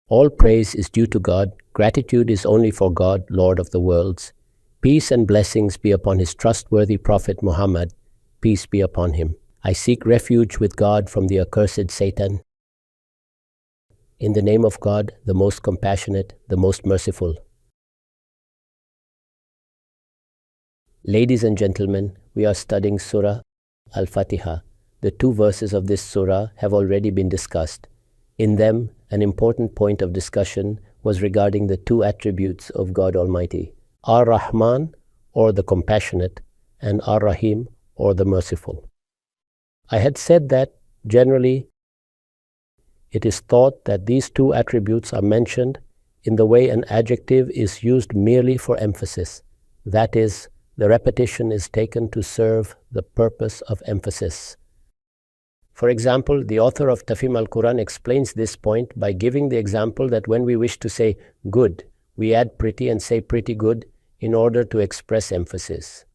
All praise is due to God. Gratitude is only for God, Lord of the worlds. Peace and blessings be upon his trustworthy Prophet Muhammad. Peace be upon him. I seek refuge with God from the accursed Satan. In the name of God, the most compassionate, the most merciful. Ladies and gentlemen, we are studying Surah Al Fatihah. The 2 verses of this surah have already been discussed. In them, an important point of discussion was regarding the 2 attributes of God Almighty, Ar-Rahman, or the compassionate, and Ar-Rahim, or the merciful. I had said that, generally, it is thought that these 2 attributes are mentioned in the way an adjective is used merely for emphasis. That is, the repetition is taken to serve the purpose of emphasis. For example, the author of Tafhim al-Quran explains this point by giving the example that when we wish to say good, we add pretty and say pretty good in order to express emphasis.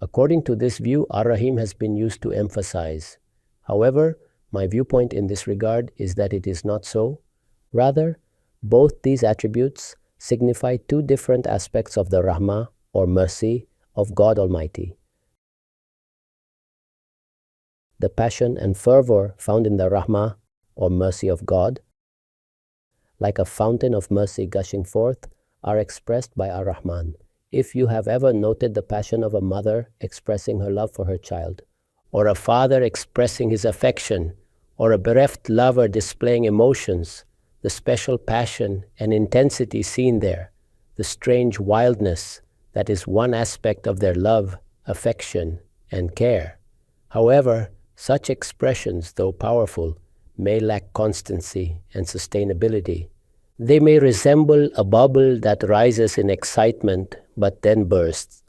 According to this view, Ar-Rahim has been used to emphasize. However, my viewpoint in this regard is that it is not so. Rather, both these attributes signify 2 different aspects of the Rahmah, or mercy, of God Almighty. The passion and fervor found in the Rahmah, or mercy of God, like a fountain of mercy gushing forth, are expressed by Ar-Rahman. If you have ever noted the passion of a mother expressing her love for her child, or a father expressing his affection, or a bereft lover displaying emotions, the special passion and intensity seen there, the strange wildness, that is one aspect of their love, affection, and care. However, such expressions, though powerful, may lack constancy and sustainability. They may resemble a bubble that rises in excitement but then bursts.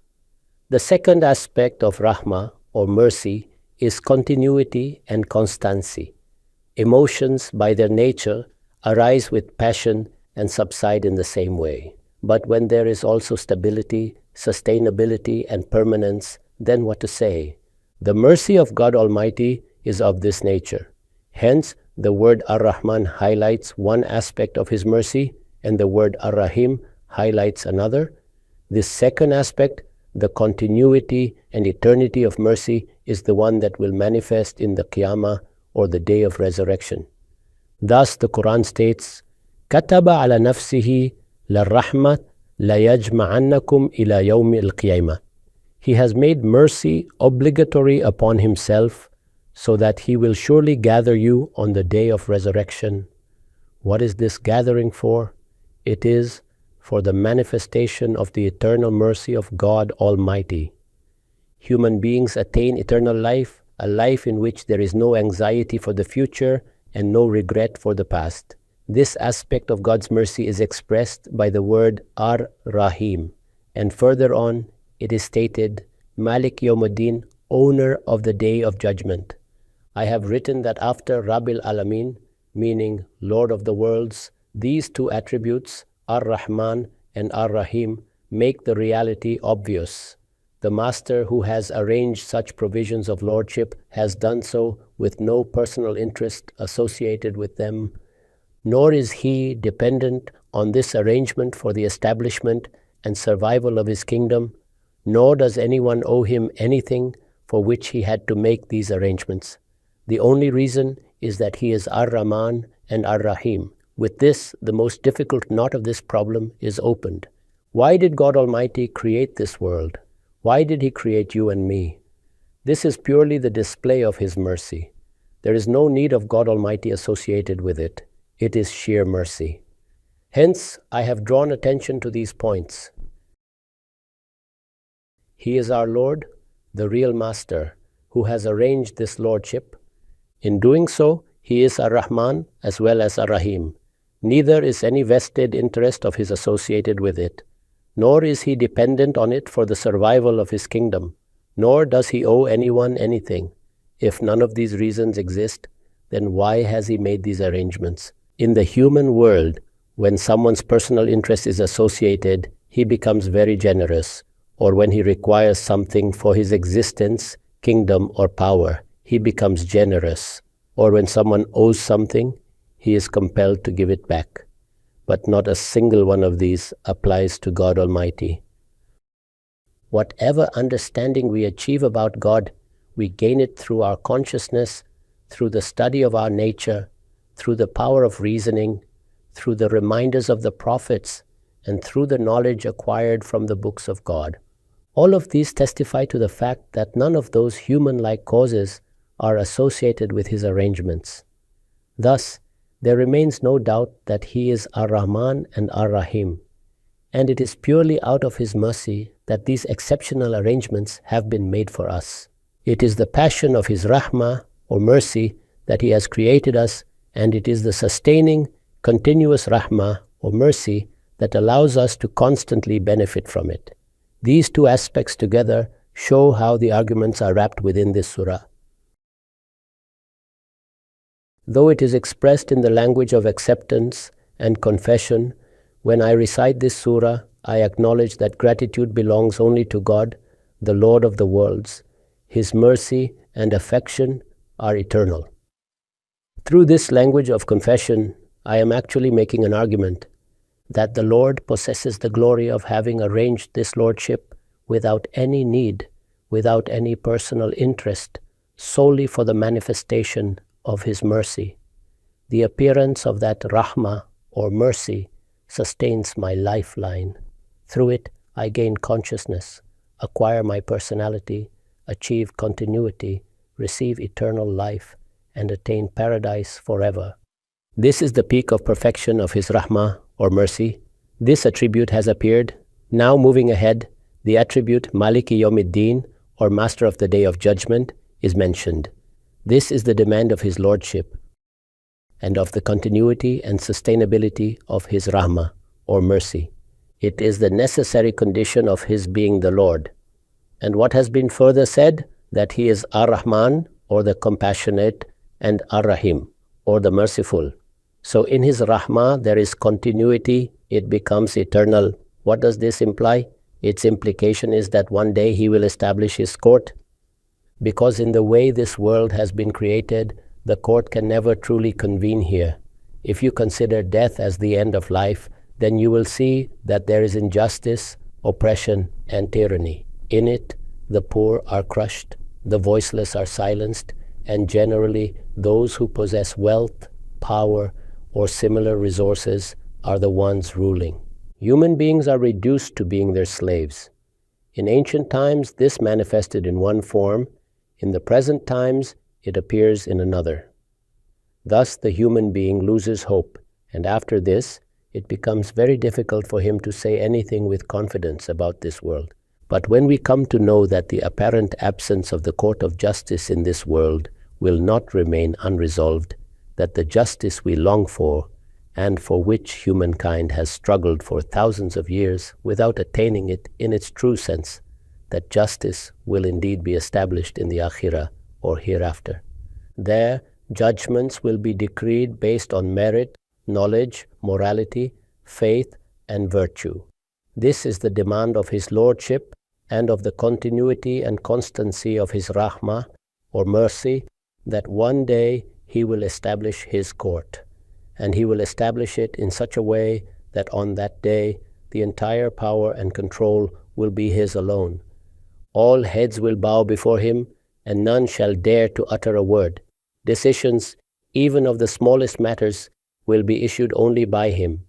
The second aspect of Rahmah, or mercy, is continuity and constancy. Emotions, by their nature, arise with passion and subside in the same way. But when there is also stability, sustainability, and permanence, then what to say? The mercy of God Almighty is of this nature. Hence, the word Ar-Rahman highlights one aspect of his mercy, and the word Ar-Rahim highlights another. This second aspect, the continuity and eternity of mercy, is the one that will manifest in the Qiyamah, or the day of resurrection. Thus, the Quran states, كَتَبَ عَلَى نَفْسِهِ لَلرَّحْمَةِ لَيَجْمَعَنَّكُمْ إِلَى يَوْمِ الْقِيَامَةِ. He has made mercy obligatory upon himself, so that he will surely gather you on the day of resurrection. What is this gathering for? It is for the manifestation of the eternal mercy of God Almighty. Human beings attain eternal life, a life in which there is no anxiety for the future and no regret for the past. This aspect of God's mercy is expressed by the word Ar-Rahim, and further on it is stated, Malik Yawmuddin, owner of the day of judgment. I have written that after Rabbil Alamin, meaning Lord of the worlds, these 2 attributes, Ar-Rahman and Ar-Rahim, make the reality obvious. The Master who has arranged such provisions of lordship has done so with no personal interest associated with them, nor is he dependent on this arrangement for the establishment and survival of his kingdom, nor does anyone owe him anything for which he had to make these arrangements. The only reason is that he is Ar-Rahman and Ar-Rahim. With this, the most difficult knot of this problem is opened. Why did God Almighty create this world? Why did he create you and me? This is purely the display of his mercy. There is no need of God Almighty associated with it. It is sheer mercy. Hence, I have drawn attention to these points. He is our Lord, the real Master, who has arranged this lordship. In doing so, he is Ar-Rahman as well as Ar-Rahim. Neither is any vested interest of his associated with it, nor is he dependent on it for the survival of his kingdom, nor does he owe anyone anything. If none of these reasons exist, then why has he made these arrangements? In the human world, when someone's personal interest is associated, he becomes very generous, or when he requires something for his existence, kingdom, or power, he becomes generous, or when someone owes something, he is compelled to give it back. but not a single one of these applies to God Almighty. Whatever understanding we achieve about God, we gain it through our consciousness, through the study of our nature, through the power of reasoning, through the reminders of the prophets, and through the knowledge acquired from the books of God. All of these testify to the fact that none of those human-like causes are associated with His arrangements. Thus, there remains no doubt that He is Ar-Rahman and Ar-Rahim, and it is purely out of His mercy that these exceptional arrangements have been made for us. It is the passion of His Rahmah or mercy that He has created us, and it is the sustaining, continuous Rahmah or mercy that allows us to constantly benefit from it. These two aspects together show how the arguments are wrapped within this surah. Though it is expressed in the language of acceptance and confession, when I recite this surah, I acknowledge that gratitude belongs only to God, the Lord of the worlds. His mercy and affection are eternal. Through this language of confession, I am actually making an argument that the Lord possesses the glory of having arranged this lordship without any need, without any personal interest, solely for the manifestation of His mercy. The appearance of that Rahmah or mercy sustains my lifeline. Through it, I gain consciousness, acquire my personality, achieve continuity, receive eternal life, and attain paradise forever. This is the peak of perfection of His Rahmah or mercy. This attribute has appeared. Now moving ahead, the attribute Maliki Yawmiddin or Master of the Day of Judgment is mentioned. This is the demand of His Lordship and of the continuity and sustainability of His Rahmah or mercy. It is the necessary condition of His being the Lord. And what has been further said? That He is Ar-Rahman or the compassionate and Ar-Rahim or the merciful. So in His Rahmah there is continuity, it becomes eternal. What does this imply? Its implication is that one day He will establish His court. Because in the way this world has been created, the court can never truly convene here. If you consider death as the end of life, then you will see that there is injustice, oppression, and tyranny. In it, the poor are crushed, the voiceless are silenced, and generally those who possess wealth, power, or similar resources are the ones ruling. Human beings are reduced to being their slaves. In ancient times, this manifested in one form. In the present times, it appears in another. Thus, the human being loses hope, and after this, it becomes very difficult for him to say anything with confidence about this world. But when we come to know that the apparent absence of the court of justice in this world will not remain unresolved, that the justice we long for, and for which humankind has struggled for thousands of years without attaining it in its true sense, that justice will indeed be established in the Akhirah or hereafter. There, judgments will be decreed based on merit, knowledge, morality, faith, and virtue. This is the demand of His Lordship and of the continuity and constancy of His Rahmah or mercy, that one day He will establish His court, and He will establish it in such a way that on that day the entire power and control will be His alone. All heads will bow before Him, and none shall dare to utter a word. Decisions, even of the smallest matters, will be issued only by Him,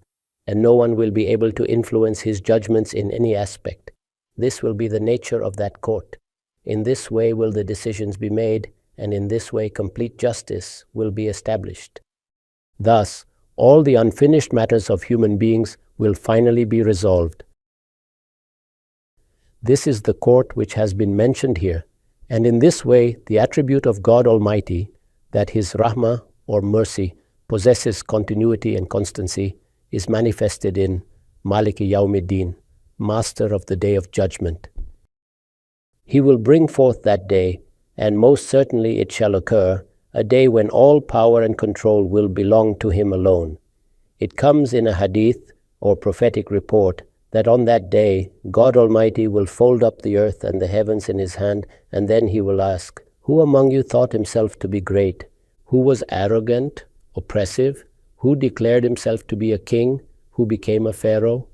and no one will be able to influence His judgments in any aspect. This will be the nature of that court. In this way will the decisions be made, and in this way complete justice will be established. Thus, all the unfinished matters of human beings will finally be resolved. This is the court which has been mentioned here, and in this way the attribute of God Almighty, that His Rahmah or mercy possesses continuity and constancy, is manifested in Maliki Yawmiddin, Master of the Day of Judgment. He will bring forth that day, and most certainly it shall occur, a day when all power and control will belong to Him alone. It comes in a hadith or prophetic report that on that day God Almighty will fold up the earth and the heavens in His hand, and then He will ask, "Who among you thought himself to be great? Who was arrogant, oppressive? Who declared himself to be a king? who became a pharaoh?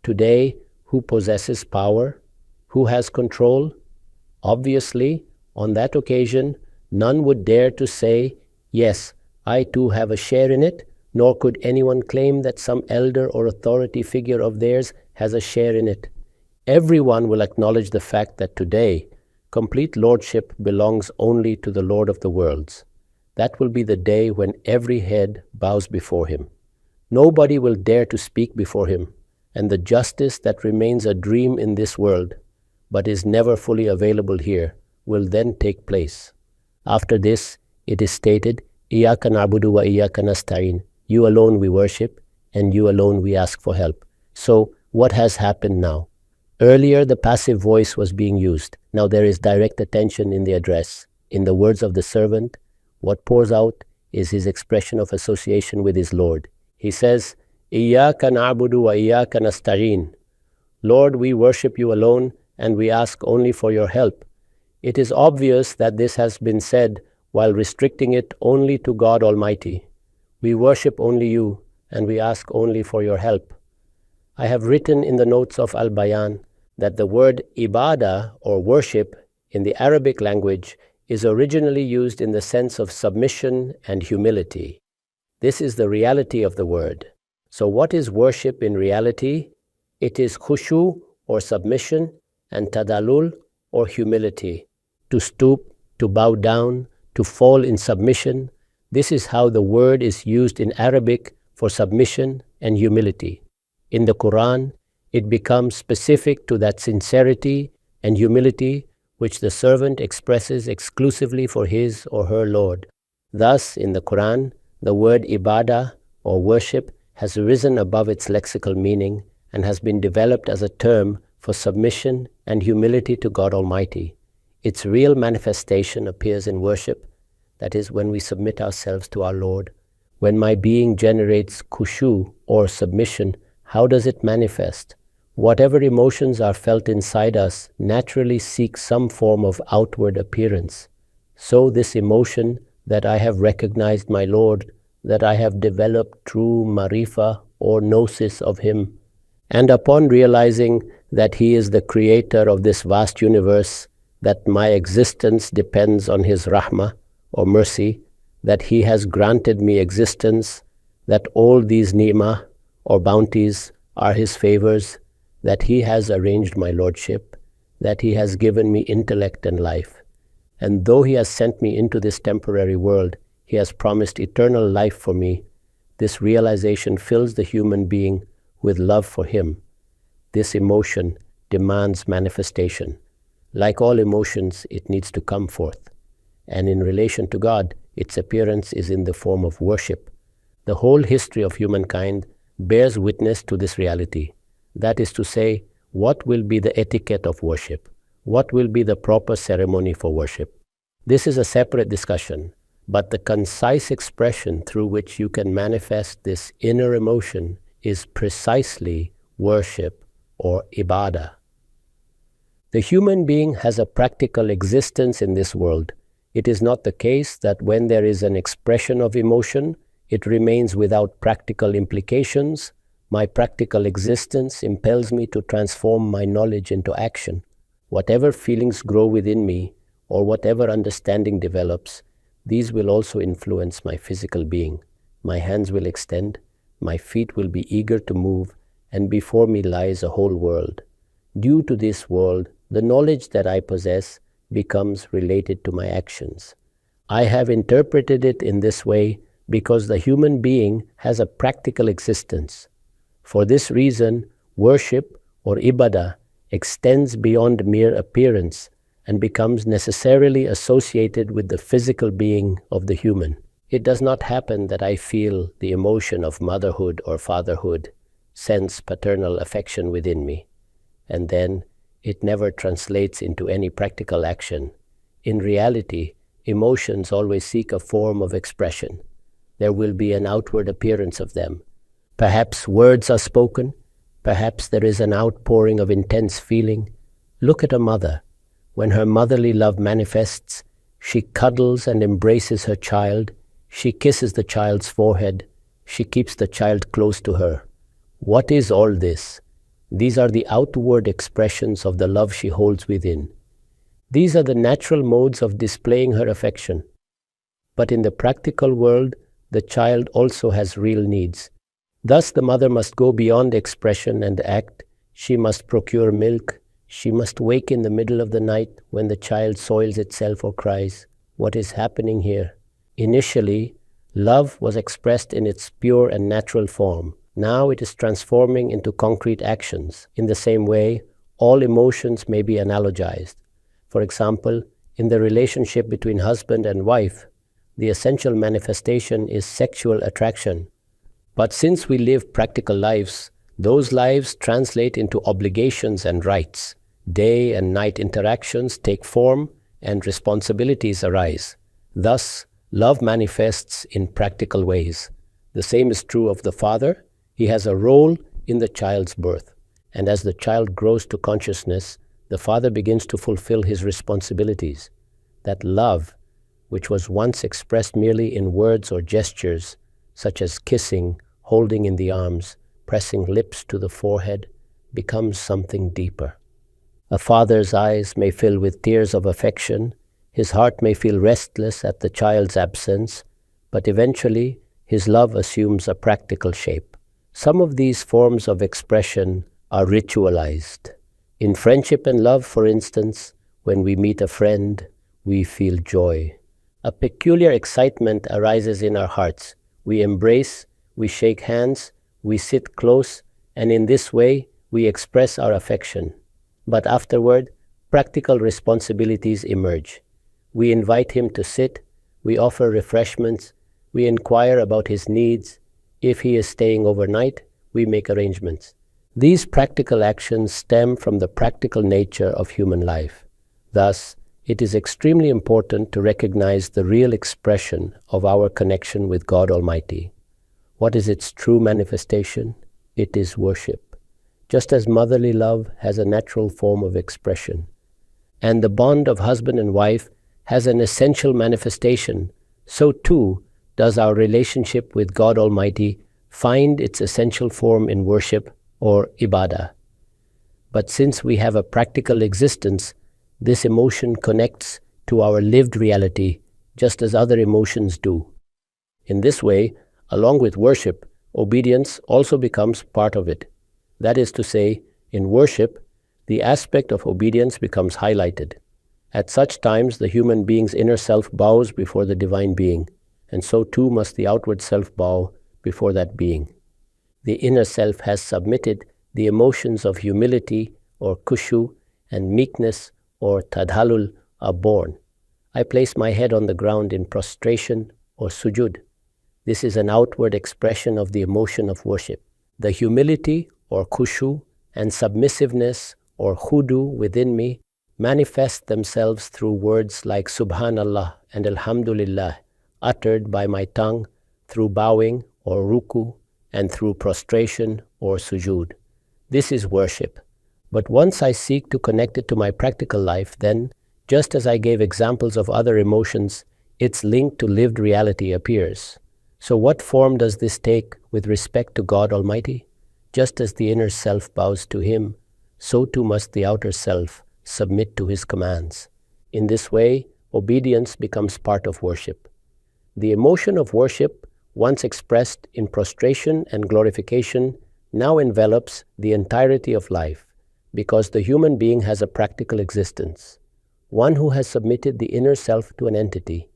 Today, who possesses power? Who has control? Obviously, on that occasion, none would dare to say, yes, I too have a share in it, nor could anyone claim that some elder or authority figure of theirs has a share in it. Everyone will acknowledge the fact that today, complete lordship belongs only to the Lord of the worlds. That will be the day when every head bows before him. Nobody will dare to speak before him, and the justice that remains a dream in this world, but is never fully available here, will then take place. After this, it is stated, Iyaka na'budu wa iyaka nasta'in. You alone we worship, and you alone we ask for help. So, what has happened now? Earlier, the passive voice was being used. Now there is direct attention in the address. In the words of the servant, what pours out is his expression of association with his Lord. He says, Iyaka na'budu wa iyaka nasta'in. Lord, we worship you alone, and we ask only for your help. It is obvious that this has been said while restricting it only to God Almighty. We worship only you, and we ask only for your help. I have written in the notes of Al-Bayan that the word ibadah or worship in the Arabic language is originally used in the sense of submission and humility. This is the reality of the word. So what is worship in reality? It is khushu or submission and tadallul or humility. To stoop, to bow down, to fall in submission. This is how the word is used in Arabic for submission and humility. In the Quran, it becomes specific to that sincerity and humility which the servant expresses exclusively for his or her Lord. Thus, in the Quran, the word ibadah or worship has risen above its lexical meaning and has been developed as a term for submission and humility to God Almighty. Its real manifestation appears in worship, that is, when we submit ourselves to our Lord. When my being generates khushu or submission, how does it manifest? Whatever emotions are felt inside us naturally seek some form of outward appearance. So this emotion that I have recognized my Lord, that I have developed true marifa or gnosis of Him, and upon realizing that He is the creator of this vast universe, that my existence depends on His rahmah or mercy, that He has granted me existence, that all these ni'mah or bounties are His favors, that He has arranged my lordship, that He has given me intellect and life. And though He has sent me into this temporary world, He has promised eternal life for me. This realization fills the human being with love for Him. This emotion demands manifestation. Like all emotions, it needs to come forth. And in relation to God, its appearance is in the form of worship. The whole history of humankind bears witness to this reality. That is to say, what will be the etiquette of worship? What will be the proper ceremony for worship? This is a separate discussion, but the concise expression through which you can manifest this inner emotion is precisely worship or ibadah. The human being has a practical existence in this world. It is not the case that when there is an expression of emotion, it remains without practical implications. My practical existence impels me to transform my knowledge into action. Whatever feelings grow within me, or whatever understanding develops, these will also influence my physical being. My hands will extend, my feet will be eager to move, and before me lies a whole world. Due to this world, the knowledge that I possess becomes related to my actions. I have interpreted it in this way because the human being has a practical existence. For this reason, worship or ibadah extends beyond mere appearance and becomes necessarily associated with the physical being of the human. It does not happen that I feel the emotion of motherhood or fatherhood, sense paternal affection within me, and then it never translates into any practical action. In reality, emotions always seek a form of expression. There will be an outward appearance of them. Perhaps words are spoken, perhaps there is an outpouring of intense feeling. Look at a mother. When her motherly love manifests, she cuddles and embraces her child, she kisses the child's forehead, she keeps the child close to her. What is all this? These are the outward expressions of the love she holds within. These are the natural modes of displaying her affection. But in the practical world, the child also has real needs. Thus the mother must go beyond expression and act. She must procure milk. She must wake in the middle of the night when the child soils itself or cries. What is happening here? Initially, love was expressed in its pure and natural form. Now it is transforming into concrete actions. In the same way, all emotions may be analogized. For example, in the relationship between husband and wife, the essential manifestation is sexual attraction. But since we live practical lives, those lives translate into obligations and rights. Day and night interactions take form and responsibilities arise. Thus, love manifests in practical ways. The same is true of the father. He has a role in the child's birth. And as the child grows to consciousness, the father begins to fulfill his responsibilities. That love, which was once expressed merely in words or gestures, such as kissing, holding in the arms, pressing lips to the forehead, becomes something deeper. A father's eyes may fill with tears of affection, his heart may feel restless at the child's absence, but eventually his love assumes a practical shape. Some of these forms of expression are ritualized. In friendship and love, for instance, when we meet a friend, we feel joy. A peculiar excitement arises in our hearts. We embrace, we shake hands, we sit close, and in this way we express our affection. But afterward, practical responsibilities emerge. We invite him to sit, we offer refreshments, we inquire about his needs. If he is staying overnight, we make arrangements. These practical actions stem from the practical nature of human life. Thus, it is extremely important to recognize the real expression of our connection with God Almighty. What is its true manifestation? It is worship. Just as motherly love has a natural form of expression, and the bond of husband and wife has an essential manifestation, so too does our relationship with God Almighty find its essential form in worship or ibadah. But since we have a practical existence, this emotion connects to our lived reality just as other emotions do. In this way, along with worship, obedience also becomes part of it. That is to say, in worship, the aspect of obedience becomes highlighted. At such times, the human being's inner self bows before the divine being, and so too must the outward self bow before that being. The inner self has submitted. The emotions of humility or khushu and meekness or tadhalul are born. I place my head on the ground in prostration or sujud. This is an outward expression of the emotion of worship. The humility or khushu and submissiveness or khudu within me manifest themselves through words like Subhanallah and Alhamdulillah, uttered by my tongue, through bowing or ruku, and through prostration or sujud. This is worship. But once I seek to connect it to my practical life, then, just as I gave examples of other emotions, its link to lived reality appears. So what form does this take with respect to God Almighty? Just as the inner self bows to Him, so too must the outer self submit to His commands. In this way, obedience becomes part of worship. The emotion of worship, once expressed in prostration and glorification, now envelops the entirety of life, because the human being has a practical existence, one who has submitted the inner self to an entity.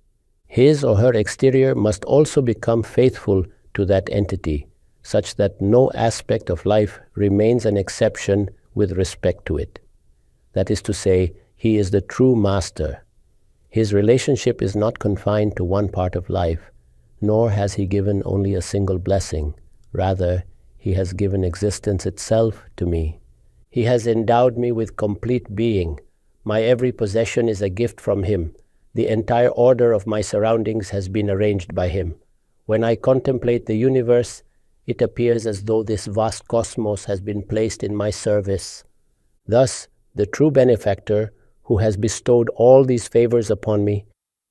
His or her exterior must also become faithful to that entity, such that no aspect of life remains an exception with respect to it. That is to say, he is the true master. His relationship is not confined to one part of life, nor has he given only a single blessing. Rather, he has given existence itself to me. He has endowed me with complete being. My every possession is a gift from him. The entire order of my surroundings has been arranged by him. When I contemplate the universe, it appears as though this vast cosmos has been placed in my service. Thus, the true benefactor, who has bestowed all these favors upon me,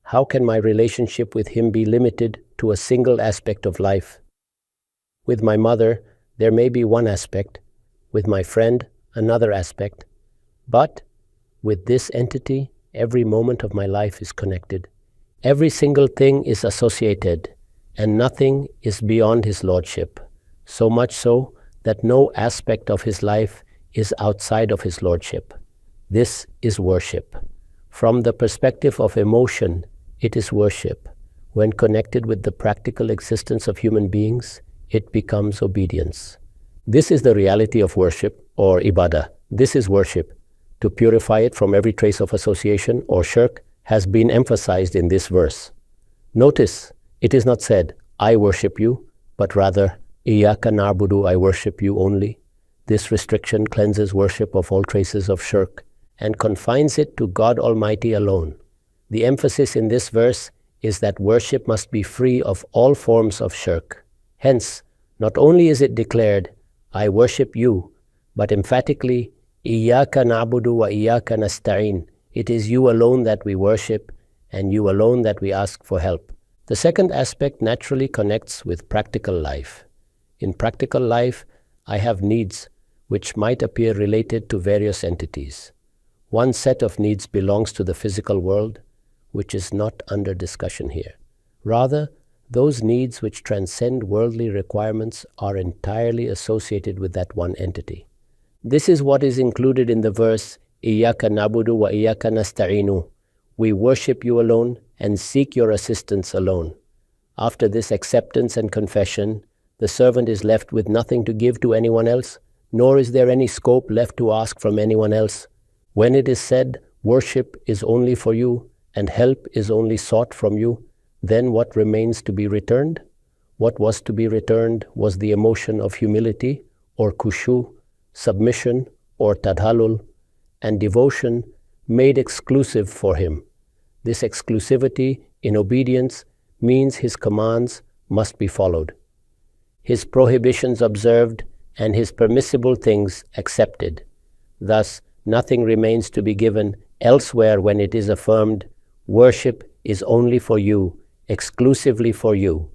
how can my relationship with him be limited to a single aspect of life? With my mother, There may be one aspect, with my friend another aspect, but with this entity, every moment of my life is connected. Every single thing is associated, and nothing is beyond his lordship, so much so that no aspect of his life is outside of his lordship. This is worship. From the perspective of emotion, it is worship. When connected with the practical existence of human beings, it becomes obedience. This is the reality of worship, or ibadah. This is worship. To purify it from every trace of association or shirk has been emphasized in this verse. Notice, it is not said, I worship you, but rather, Iyaka na'budu, I worship you only. This restriction cleanses worship of all traces of shirk and confines it to God Almighty alone. The emphasis in this verse is that worship must be free of all forms of shirk. Hence, not only is it declared, I worship you, but emphatically, Iyaka na'budu wa iyaka nasta'in. It is you alone that we worship, and you alone that we ask for help. The second aspect naturally connects with practical life. In practical life, I have needs which might appear related to various entities. One set of needs belongs to the physical world, which is not under discussion here. Rather, those needs which transcend worldly requirements are entirely associated with that one entity. This is what is included in the verse, Iyaka na'budu wa iyaka nasta'inu. We worship you alone and seek your assistance alone. After this acceptance and confession, the servant is left with nothing to give to anyone else, nor is there any scope left to ask from anyone else. When it is said, worship is only for you and help is only sought from you, then what remains to be returned? What was to be returned was the emotion of humility or khushu, submission or tadhalul, and devotion made exclusive for him. This exclusivity in obedience means his commands must be followed, his prohibitions observed, and his permissible things accepted. Thus, nothing remains to be given elsewhere when it is affirmed, worship is only for you, exclusively for you.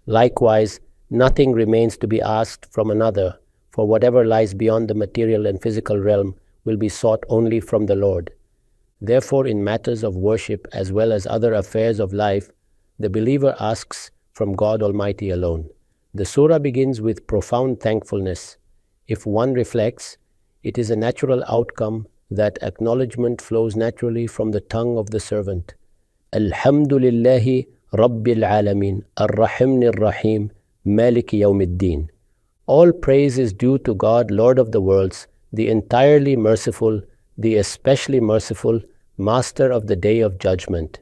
Likewise, nothing remains to be asked from another, for whatever lies beyond the material and physical realm will be sought only from the Lord. Therefore, in matters of worship as well as other affairs of life, the believer asks from God Almighty alone. The surah begins with profound thankfulness. If one reflects, it is a natural outcome that acknowledgement flows naturally from the tongue of the servant. Alhamdulillahi Rabbil Alameen, Ar-Rahimnir Rahim, Maliki Yawmiddin. All praise is due to God, Lord of the worlds, the entirely merciful, the especially merciful, Master of the Day of Judgment.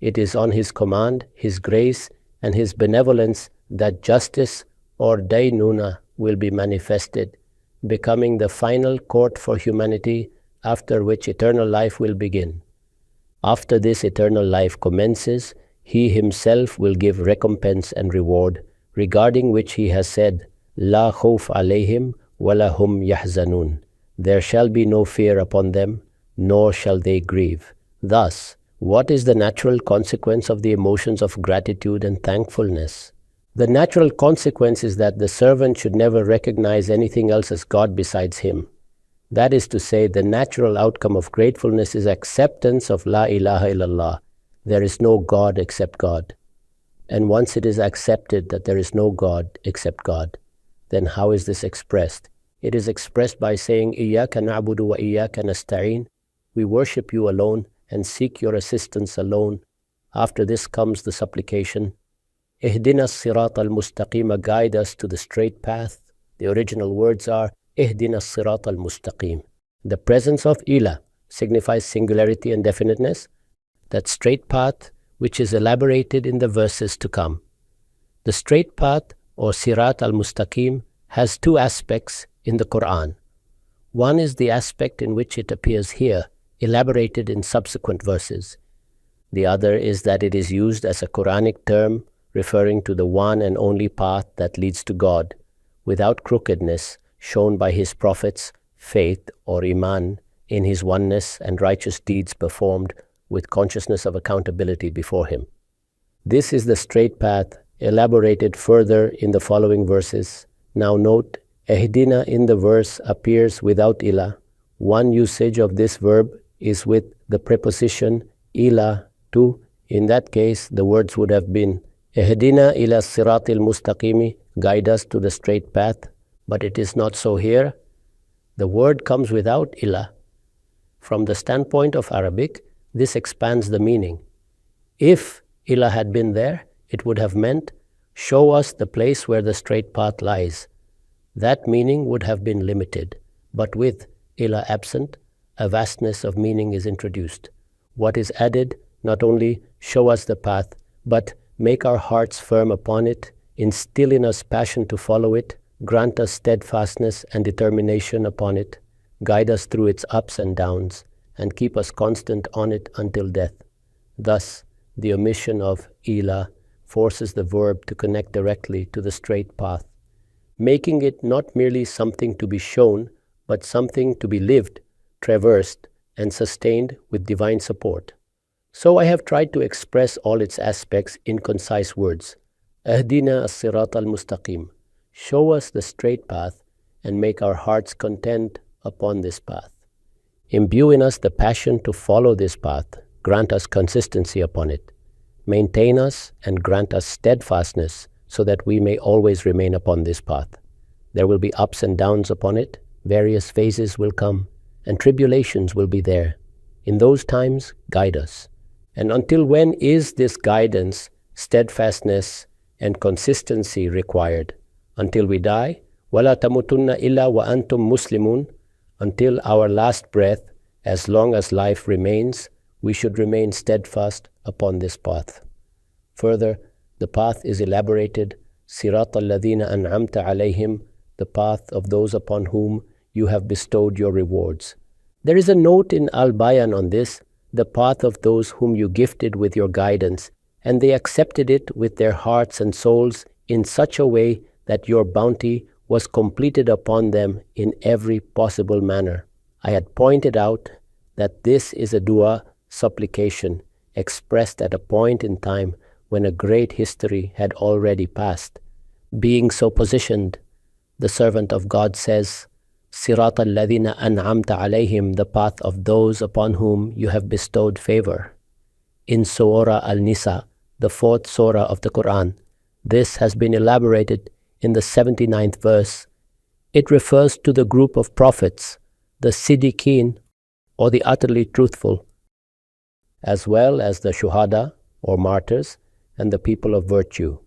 It is on His command, His grace, and His benevolence that justice or daynuna will be manifested, becoming the final court for humanity, after which eternal life will begin. After this eternal life commences, He Himself will give recompense and reward, regarding which He has said, La khawf alayhim wa la hum yahzanun. There shall be no fear upon them, nor shall they grieve. Thus, what is the natural consequence of the emotions of gratitude and thankfulness? The natural consequence is that the servant should never recognize anything else as God besides him. That is to say, the natural outcome of gratefulness is acceptance of La ilaha illallah. There is no God except God. And once it is accepted that there is no God except God, then how is this expressed? It is expressed by saying, Iyaka na'budu wa iyaka nasta'in. We worship you alone and seek your assistance alone. After this comes the supplication, Ihdina as-sirat al-mustaqim, guide us to the straight path. The original words are, Ihdina as-sirat al-mustaqim. The presence of ila signifies singularity and definiteness, that straight path which is elaborated in the verses to come. The straight path, or sirat al-mustaqim, has two aspects in the Quran. One is the aspect in which it appears here, elaborated in subsequent verses. The other is that it is used as a Quranic term referring to the one and only path that leads to God, without crookedness, shown by His prophets, faith or iman in His oneness and righteous deeds performed with consciousness of accountability before Him. This is the straight path elaborated further in the following verses. Now note, Ehdina in the verse appears without ila. One usage of this verb is with the preposition ila to. In that case, the words would have been Ehdina ila siratil mustaqimi, guide us to the straight path. But it is not so here. The word comes without ila. From the standpoint of Arabic, this expands the meaning. If ila had been there, it would have meant, show us the place where the straight path lies. That meaning would have been limited. But with ila absent, a vastness of meaning is introduced. What is added, not only show us the path, but make our hearts firm upon it, instill in us passion to follow it, grant us steadfastness and determination upon it, guide us through its ups and downs, and keep us constant on it until death. Thus, the omission of ila forces the verb to connect directly to the straight path, making it not merely something to be shown, but something to be lived, traversed, and sustained with divine support. So I have tried to express all its aspects in concise words. Ahdina as-sirat al-mustaqim. Show us the straight path and make our hearts content upon this path. Imbue in us the passion to follow this path. Grant us consistency upon it. Maintain us and grant us steadfastness so that we may always remain upon this path. There will be ups and downs upon it. Various phases will come and tribulations will be there. In those times, guide us. And until when is this guidance, steadfastness, and consistency required? Until we die? وَلَا تَمُتُنَّ إِلَّا وَأَنْتُمْ مُسْلِمُونَ. Until our last breath, as long as life remains, we should remain steadfast upon this path. Further, the path is elaborated, صِرَاطَ الَّذِينَ أَنْعَمْتَ عَلَيْهِمْ, the path of those upon whom you have bestowed your rewards. There is a note in Al-Bayan on this, the path of those whom you gifted with your guidance, and they accepted it with their hearts and souls in such a way that your bounty was completed upon them in every possible manner. I had pointed out that this is a dua, supplication, expressed at a point in time when a great history had already passed. Being so positioned, the servant of God says, Sirat al-ladhina an'amta alayhim, the path of those upon whom you have bestowed favor. In Surah Al-Nisa, the 4th surah of the Quran, this has been elaborated in the 79th verse. It refers to the group of prophets, the Siddiqeen, or the utterly truthful, as well as the Shuhada, or martyrs, and the people of virtue.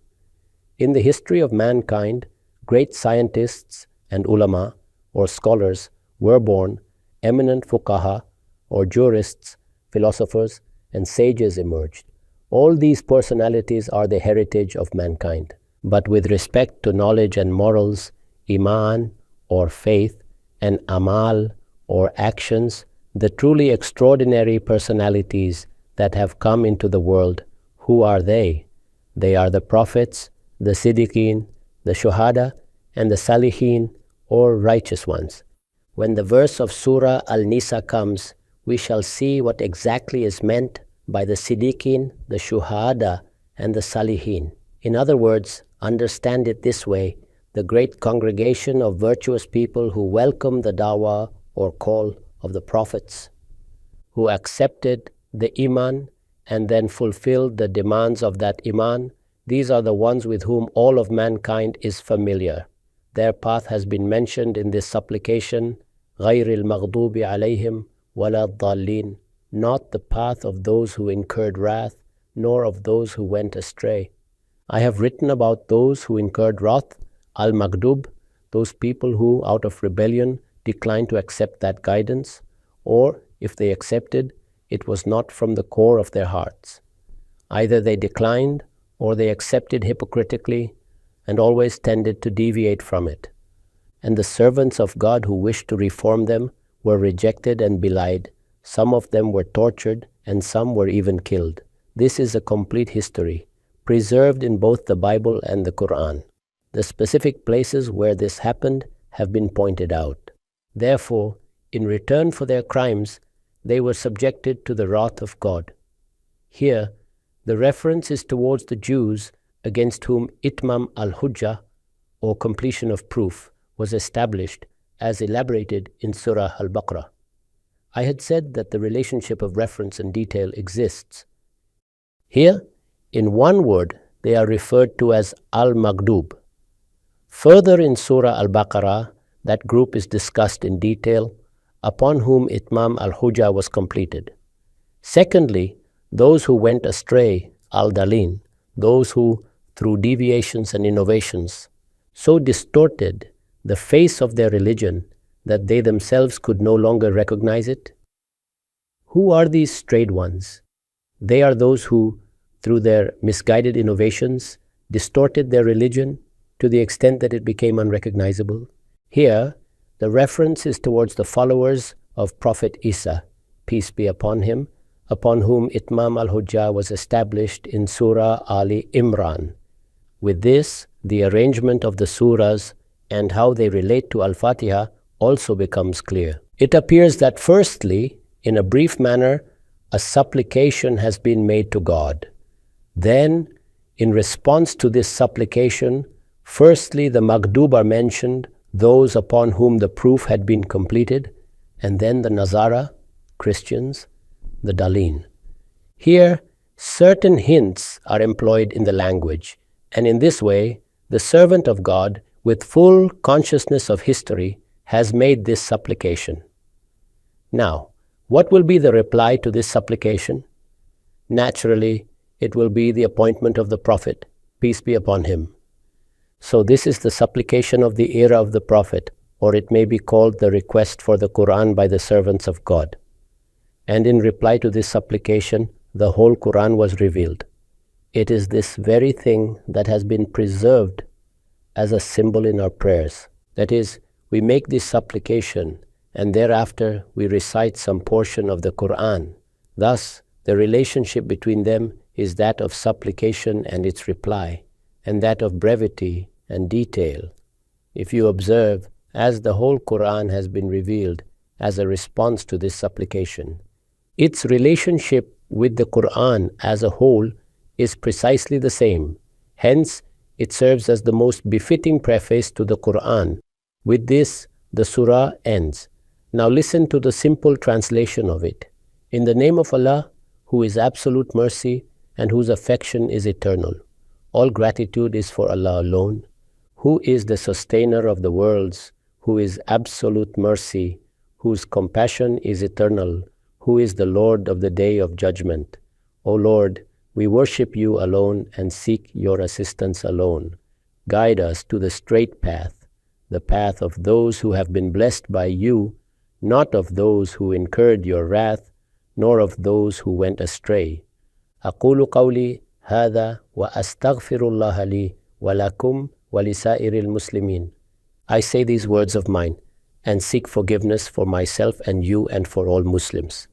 In the history of mankind, great scientists and ulama, or scholars, were born, eminent fuqaha, or jurists, philosophers, and sages emerged. All these personalities are the heritage of mankind. But with respect to knowledge and morals, iman, or faith, and amal, or actions, the truly extraordinary personalities that have come into the world, who are they? They are the prophets, the siddiqeen, the shuhada, and the salihin, or righteous ones. When the verse of Surah Al-Nisa comes, we shall see what exactly is meant by the siddiqeen, the shuhada, and the salihin. In other words, understand it this way: the great congregation of virtuous people who welcome the dawah or call of the prophets, who accepted the iman and then fulfilled the demands of that iman, these are the ones with whom all of mankind is familiar. Their path has been mentioned in this supplication, غَيْرِ الْمَغْضُوبِ عَلَيْهِمْ وَلَا الضَّالِّينَ, not the path of those who incurred wrath, nor of those who went astray. I have written about those who incurred wrath, al-maghdub, those people who, out of rebellion, declined to accept that guidance, or, if they accepted, it was not from the core of their hearts. Either they declined, or they accepted hypocritically, and always tended to deviate from it. And the servants of God who wished to reform them were rejected and belied. Some of them were tortured, and some were even killed. This is a complete history, preserved in both the Bible and the Quran. The specific places where this happened have been pointed out. Therefore, in return for their crimes, they were subjected to the wrath of God. Here, the reference is towards the Jews against whom Itmam al-Hujjah, or completion of proof, was established as elaborated in Surah Al-Baqarah. I had said that the relationship of reference and detail exists. Here, in one word, they are referred to as Al-Maghdub. Further in Surah Al-Baqarah, that group is discussed in detail, upon whom Itmam al-Hujjah was completed. Secondly, those who went astray, al-Dalin, those who, through deviations and innovations, so distorted the face of their religion that they themselves could no longer recognize it. Who are these strayed ones? They are those who, through their misguided innovations, distorted their religion to the extent that it became unrecognizable. Here, the reference is towards the followers of Prophet Isa, peace be upon him, upon whom Itmam al-Hujjah was established in Surah Ali Imran. With this, the arrangement of the surahs and how they relate to Al Fatihah also becomes clear. It appears that firstly, in a brief manner, a supplication has been made to God. Then, in response to this supplication, firstly the Maghdub are mentioned, those upon whom the proof had been completed, and then the Nazara, Christians, the Dalin. Here, certain hints are employed in the language, and in this way, the servant of God, with full consciousness of history, has made this supplication. Now, what will be the reply to this supplication? Naturally, it will be the appointment of the Prophet, peace be upon him. So this is the supplication of the era of the Prophet, or it may be called the request for the Quran by the servants of God. And in reply to this supplication, the whole Quran was revealed. It is this very thing that has been preserved as a symbol in our prayers. That is, we make this supplication and thereafter we recite some portion of the Quran. Thus, the relationship between them is that of supplication and its reply, and that of brevity and detail. If you observe, as the whole Quran has been revealed as a response to this supplication, its relationship with the Quran as a whole is precisely the same. Hence, it serves as the most befitting preface to the Quran. With this, the surah ends. Now listen to the simple translation of it. In the name of Allah, who is absolute mercy and whose affection is eternal. All gratitude is for Allah alone, who is the sustainer of the worlds, who is absolute mercy, whose compassion is eternal, who is the Lord of the day of judgment. O Lord, we worship you alone and seek your assistance alone. Guide us to the straight path, the path of those who have been blessed by you, not of those who incurred your wrath, nor of those who went astray. أقول قولي هذا وأستغفر الله لي ولكم ولسائر المسلمين. I say these words of mine and seek forgiveness for myself and you and for all Muslims.